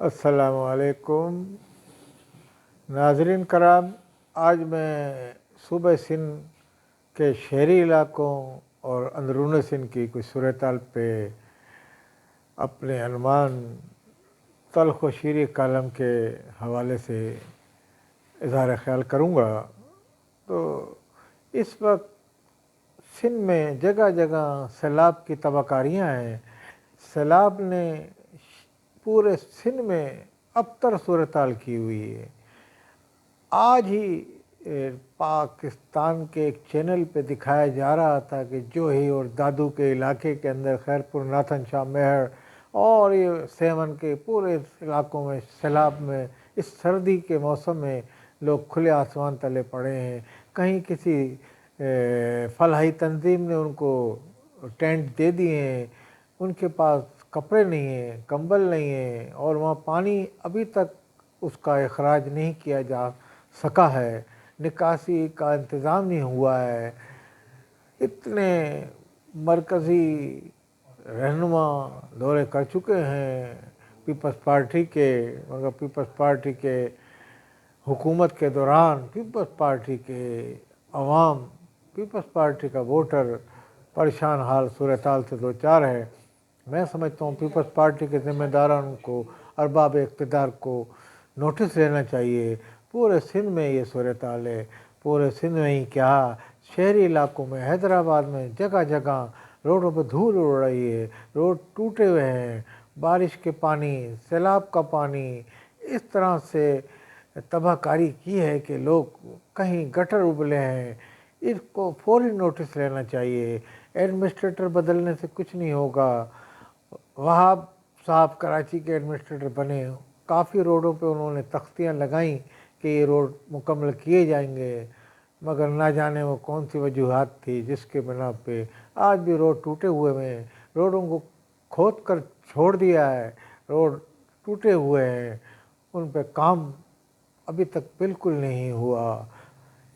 अस्सलाम वालेकुम नाज़रीन कराम। आज मैं सूबे सिंध के शहरी इलाकों और अंदरून सिंध की कुछ सूरत-हाल पे अपने अनुमान तल्ख़ व शीरी कालम के हवाले से इज़हार ख़याल करूँगा। तो इस वक्त सिंध में जगह जगह सैलाब की तबाहकारियाँ हैं। सैलाब ने पूरे सिंध में अबतर सूरत-हाल की हुई है। आज ही पाकिस्तान के एक चैनल पे दिखाया जा रहा था कि जोही और दादू के इलाके के अंदर खैरपुर, नाथन शाह, मेहर और ये सेवन के पूरे इलाकों में सैलाब में इस सर्दी के मौसम में लोग खुले आसमान तले पड़े हैं। कहीं किसी फलाही तंजीम ने उनको टेंट दे दिए हैं, उनके पास कपड़े नहीं हैं, कंबल नहीं है और वहाँ पानी अभी तक उसका अखराज नहीं किया जा सका है, निकासी का इंतज़ाम नहीं हुआ है। इतने मरकज़ी रहनुमा दौरे कर चुके हैं पीपल्स पार्टी के, मगर पीपल्स पार्टी के हुकूमत के दौरान पीपल्स पार्टी के अवाम, पीपल्स पार्टी का वोटर परेशान हाल सूरत हाल से दो चार है। मैं समझता हूँ पीपल्स पार्टी के ज़िम्मेदारान को, अरबाब इक़्तिदार को नोटिस लेना चाहिए। पूरे सिंध में ये सूरत हाल है। पूरे सिंध में ही क्या, शहरी इलाकों में, हैदराबाद में जगह जगह रोडों पर धूल उड़ रही है, रोड टूटे हुए हैं। बारिश के पानी, सैलाब का पानी इस तरह से तबाहकारी की है कि लोग कहीं गटर उबले हैं। इसको फौरी नोटिस लेना चाहिए। एडमिनिस्ट्रेटर बदलने से कुछ नहीं होगा। वहाब साहब कराची के एडमिनिस्ट्रेटर बने, काफ़ी रोडों पे उन्होंने तख्तियाँ लगाईं कि ये रोड मुकम्मल किए जाएंगे, मगर ना जाने वो कौन सी वजूहात थी जिसके बिना पे आज भी रोड टूटे हुए हैं। रोडों को खोद कर छोड़ दिया है, रोड टूटे हुए हैं, उन पे काम अभी तक बिल्कुल नहीं हुआ।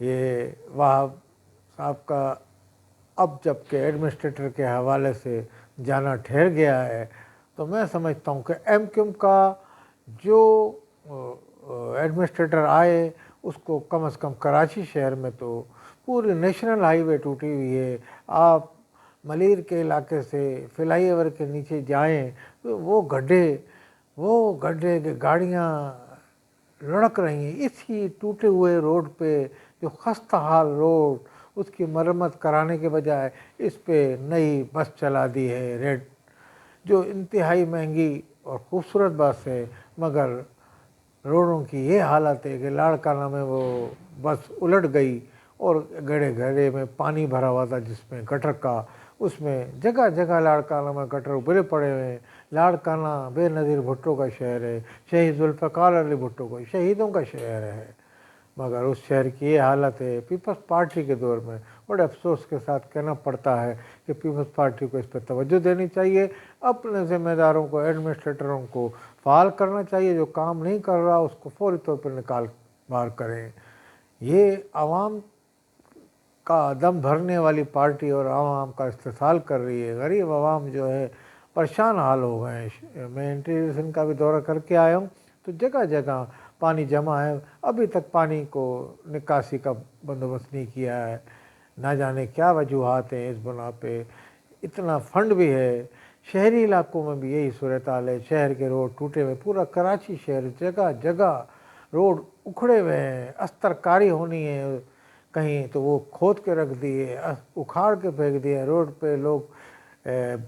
ये वहाब साहब का अब जबकि एडमिनिस्ट्रेटर के हवाले से जाना ठहर गया है, तो मैं समझता हूँ कि एमक्यूएम का जो एडमिनिस्ट्रेटर आए उसको कम से कम कराची शहर में तो पूरी नेशनल हाईवे टूटी हुई है। आप मलीर के इलाके से फ्लाईओवर के नीचे जाएं तो वो गड्ढे की गाड़ियाँ लुढ़क रही हैं इसी टूटे हुए रोड पे। जो खस्ता हाल रोड, उसकी मरम्मत कराने के बजाय इस पे नई बस चला दी है रेड, जो इंतहाई महंगी और खूबसूरत बस है, मगर रोडों की ये हालत है कि लाड़काना में वो बस उलट गई और गड्ढे गड्ढे में पानी भरा हुआ था जिसमें गटर का, उसमें जगह जगह लाड़काना में गटर उभरे पड़े हुए हैं। लाड़काना बेनज़ीर भुट्टो का शहर है, शहीद जुल्फ़िकार अली भुट्टो का शहीदों का शहर है, मगर उस शहर की ये हालत है। पीपल्स पार्टी के दौर में बड़े अफसोस के साथ कहना पड़ता है कि पीपल्स पार्टी को इस पर तवज्जो देनी चाहिए। अपने ज़िम्मेदारों को, एडमिनिस्ट्रेटरों को फ़ाल करना चाहिए। जो काम नहीं कर रहा उसको फौरी तौर पर निकाल बाहर करें। ये आवाम का दम भरने वाली पार्टी और आवाम का इस्तेसाल कर रही है। गरीब आवाम जो है परेशान हाल हो गए हैं। मैं इंटीरियर सिंध का भी दौरा करके आया हूँ, तो जगह जगह पानी जमा है। अभी तक पानी को निकासी का बंदोबस्त नहीं किया है। ना जाने क्या वजूहात हैं इस बना पे। इतना फंड भी है, शहरी इलाकों में भी यही सूरत हाल है। शहर के रोड टूटे हुए, पूरा कराची शहर जगह जगह रोड उखड़े हुए हैं। अस्तरकारी होनी है कहीं तो वो खोद के रख दिए, उखाड़ के फेंक दिए रोड पे। लोग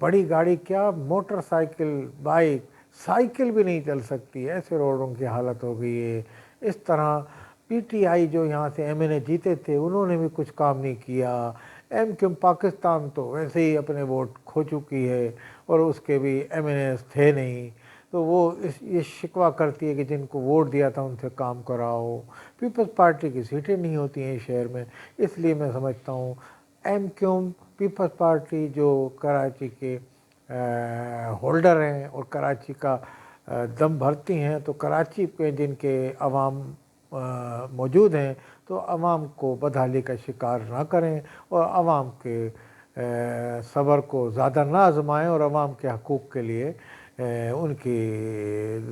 बड़ी गाड़ी क्या, मोटरसाइकिल, बाइक, साइकिल भी नहीं चल सकती, ऐसे रोडों की हालत हो गई है। इस तरह पीटीआई जो यहाँ से एमएनए जीते थे उन्होंने भी कुछ काम नहीं किया। एमक्यूएम पाकिस्तान तो वैसे ही अपने वोट खो चुकी है और उसके भी एमएनए थे नहीं, तो वो ये शिकवा करती है कि जिनको वोट दिया था उनसे काम कराओ। पीपल्स पार्टी की सीटें नहीं होती हैं शहर में, इसलिए मैं समझता हूँ एमक्यूएम पीपल्स पार्टी जो कराची के होल्डर हैं और कराची का दम भरती हैं, तो कराची पे जिनके अवाम मौजूद हैं तो अवाम को बदहाली का शिकार ना करें और अवाम के सब्र को ज़्यादा ना आजमाएँ और अवाम के हकूक़ के लिए उनकी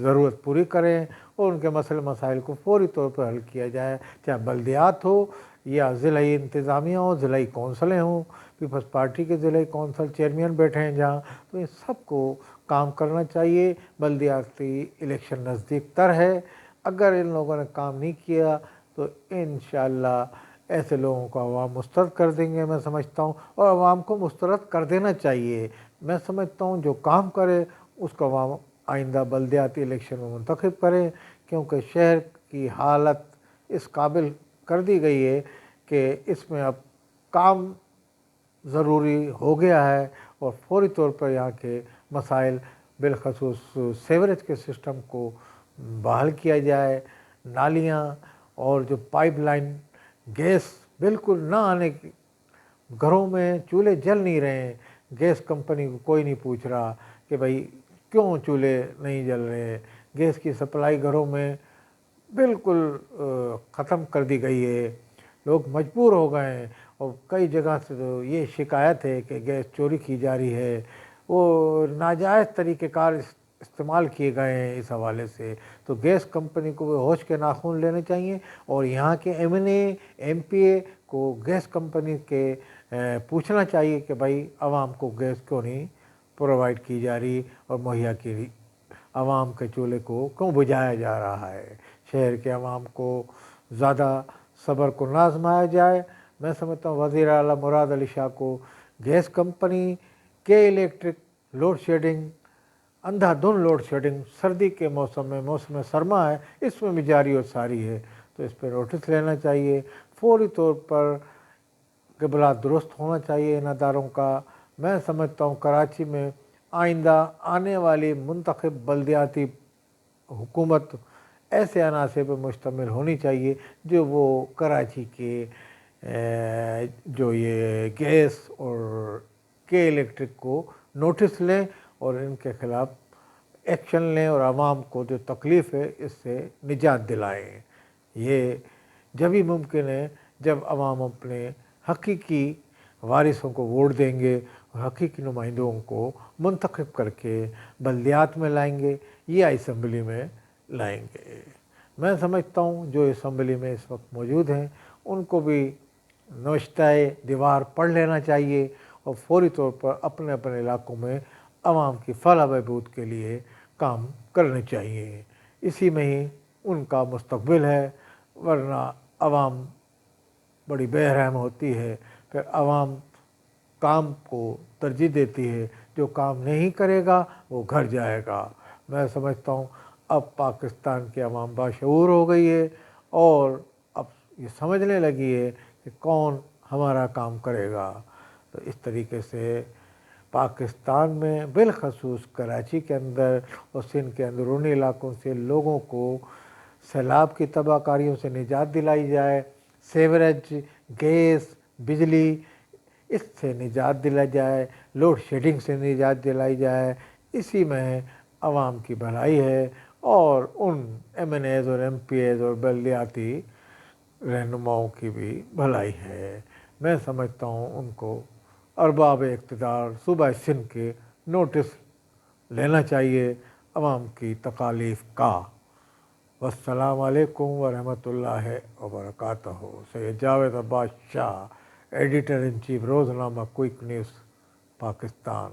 ज़रूरत पूरी करें और उनके मसले मसाइल को फौरी तौर पर हल किया जाए, चाहे बल्दियात हो या ज़िलाई इंतज़ामिया हो, ज़िलाई कौंसलें हों, पीपल्स पार्टी के ज़िलाई कौंसल चेयरमैन बैठे हैं जहाँ, तो इन सबको काम करना चाहिए। बल्दियाती इलेक्शन नज़दीक तर है, अगर इन लोगों ने काम नहीं किया तो इंशाअल्लाह ऐसे लोगों को अवाम मुस्तरद कर देंगे मैं समझता हूँ, और अवाम को मुस्तरद कर देना चाहिए। मैं समझता हूँ जो काम करे उसको अवाम आइंदा बल्दियाती इलेक्शन में मुंतखब करें, क्योंकि शहर की हालत इस काबिल कर दी गई है कि इसमें अब काम ज़रूरी हो गया है और फौरी तौर पर यहाँ के मसाइल बिलखसूस सीवरेज के सिस्टम को बहाल किया जाए, नालियाँ और जो पाइपलाइन गैस बिल्कुल ना आने की, घरों में चूल्हे जल नहीं रहे हैं, गैस कंपनी को कोई नहीं पूछ रहा कि भाई क्यों चूल्हे नहीं जल रहे हैं, गैस की सप्लाई घरों में बिल्कुल ख़त्म कर दी गई है, लोग मजबूर हो गए हैं। और कई जगह से तो ये शिकायत है कि गैस चोरी की जा रही है, वो नाजायज़ तरीक़ेकार इस्तेमाल किए गए हैं इस हवाले से। तो गैस कंपनी को भी होश के नाखून लेने चाहिए और यहाँ के MNA MPA को गैस कंपनी के पूछना चाहिए कि भाई आवाम को गैस क्यों नहीं प्रोवाइड की जा रही और मुहैया की रही, आवाम के चूल्हे को क्यों बुझाया जा रहा है। शहर के आवाम को ज़्यादा सब्र को ना आजमाया जाए। मैं समझता हूँ वज़ीर आला मुराद अली शाह को गैस कंपनी के इलेक्ट्रिक लोड शेडिंग, अंधाधुंध लोड शेडिंग सर्दी के मौसम में, मौसम सरमा है, इसमें भी जारी और सारी है, तो इस पर नोटिस लेना चाहिए। फौरी तौर पर क़िबला दुरुस्त होना चाहिए इन अदारों का। मैं समझता हूँ कराची में आइंदा आने वाली मुंतखब बल्दियाती हुकूमत ऐसे अनासर पर मुश्तमिल होनी चाहिए जो वो कराची के जो ये गैस और के इलेक्ट्रिक को नोटिस लें और इनके ख़िलाफ़ एक्शन लें और आवाम को जो तकलीफ़ है इससे निजात दिलाएं। ये जब ही मुमकिन है जब आवाम अपने हकीकी वारिसों को वोट देंगे और हकीकी नुमाइंदों को मुंतखब करके बल्दियात में लाएंगे या असम्बली में लाएंगे। मैं समझता हूँ जो असम्बली में इस वक्त मौजूद हैं उनको भी नौश्ताए दीवार पढ़ लेना चाहिए और फौरी तौर पर अपने अपने इलाकों में आवाम की फलाह बहबूद के लिए काम करने चाहिए। इसी में ही उनका मुस्तक़बिल है, वरना आवाम बड़ी बेरहम होती है, फिर आवाम काम को तरजीह देती है, जो काम नहीं करेगा वो घर जाएगा। मैं समझता हूँ अब पाकिस्तान की आवाम बाशऊर हो गई है और अब ये समझने लगी है कि कौन हमारा काम करेगा। तो इस तरीके से पाकिस्तान में बिलखसूस कराची के अंदर और सिंध के अंदरूनी इलाकों से लोगों को सैलाब की तबाहकारियों से निजात दिलाई जाए, सीवरेज, गैस, बिजली, इससे निजात दिलाई जाए, लोड शेडिंग से निजात दिलाई जाए। इसी में आवाम की भलाई है और उन MNAs और MPAs और बल्दियाती रहनुमाओं की भी भलाई है। मैं समझता हूँ उनको अरबाब इक़्तिदार सूबा सिंध के नोटिस लेना चाहिए अवाम की तकालीफ का। वस्सलाम अलैकुम वरहमतुल्लाहि वबरकातुहू। Syed Javed Abbas Shah, editor in chief, Roznama quick news, Pakistan.